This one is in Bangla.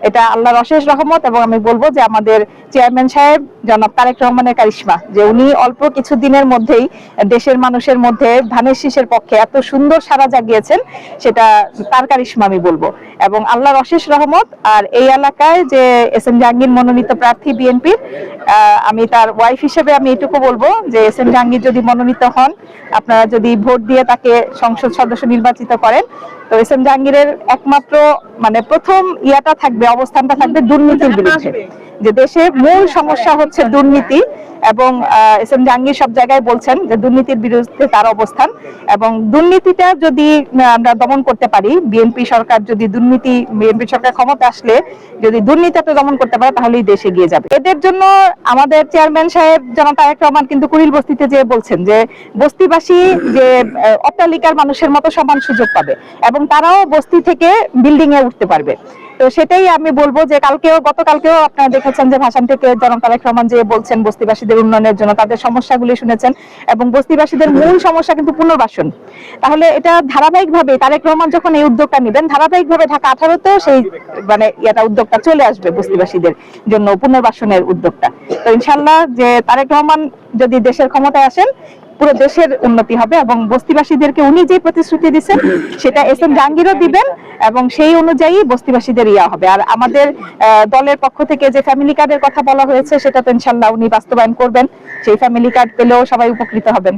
এটা আল্লাহর অশেষ রহমত। এবং আমি বলবো যে আমাদের চেয়ারম্যান সাহেব জনাব তারেক রহমানের কারিশমা, যে উনি অল্প কিছু দিনের মধ্যেই দেশের মানুষের মধ্যে ধানের শীষের পক্ষে এত সুন্দর সাড়া জাগিয়েছেন, সেটা তার কারিশমা আমি বলবো, এবং আল্লাহর অশেষ রহমত। আর এই এলাকায় যে এস এম জাহাঙ্গীর মনোনীত প্রার্থী বিএনপির, আমি তার ওয়াইফ হিসেবে আমি এটুকু বলবো যে এস এম জাহাঙ্গীর যদি মনোনীত হন, আপনারা যদি ভোট দিয়ে তাকে সংসদ সদস্য নির্বাচিত করেন, তো এস এম জাহাঙ্গীরের একমাত্র মানে প্রথম ইয়াটা থাকবে, অবস্থানটা থাকবে দুর্নীতির বিরুদ্ধে। যে দেশে মূল সমস্যা হচ্ছে দুর্নীতি, এবং এস এম জাহাঙ্গীর সব জায়গায় বলছেন যে দুর্নীতির বিরুদ্ধে তার অবস্থান, এবং দুর্নীতিটা যদি আমরা দমন করতে পারি, বিএনপি সরকার ক্ষমতা আসলে যদি দুর্নীতিটা দমন করতে পারে, তাহলেই দেশ এগিয়ে যাবে। এদের জন্য আমাদের চেয়ারম্যান সাহেব জনাব তারেক রহমান কিন্তু কুড়িল বস্তিতে যে বলছেন যে বস্তিবাসী যে অট্টালিকার মানুষের মতো সমান সুযোগ পাবে, এবং তারাও বস্তি থেকে বিল্ডিং এ উঠতে পারবে। তো সেটাই আমি বলবো যে গতকালকেও আপনারা দেখেছেন যে ভাষণ থেকে জনাব তারেক রহমান যে বলছেন বস্তিবাসীদের উন্নয়নের জন্য, তাদের সমস্যাগুলি শুনেছেন, এবং বস্তিবাসীদের মূল সমস্যা কিন্তু পুনর্বাসন। তাহলে এটা ধারাবাহিকভাবে তারেক রহমান যখন এই উদ্যোগটা নেবেন, ধারাবাহিকভাবে ঢাকা 18তেও সেই মানে উদ্যোগটা চলে আসবে, বস্তিবাসীদের জন্য পুনর্বাসনের উদ্যোগটা। তো ইনশাআল্লাহ যে তারেক রহমান যদি দেশের ক্ষমতায় আসেন, পুরো দেশের উন্নতি হবে, এবং বস্তিবাসীদেরকে উনি যে প্রতিশ্রুতি দিচ্ছেন সেটা এস এম জাহাঙ্গীরও দিবেন, এবং সেই অনুযায়ী বস্তিবাসীদের ইয়া হবে। আর আমাদের দলের পক্ষ থেকে যে ফ্যামিলি কার্ডের কথা বলা হয়েছে, সেটা তো ইনশাআল্লাহ উনি বাস্তবায়ন করবেন। সেই ফ্যামিলি কার্ড পেলেও সবাই উপকৃত হবেন।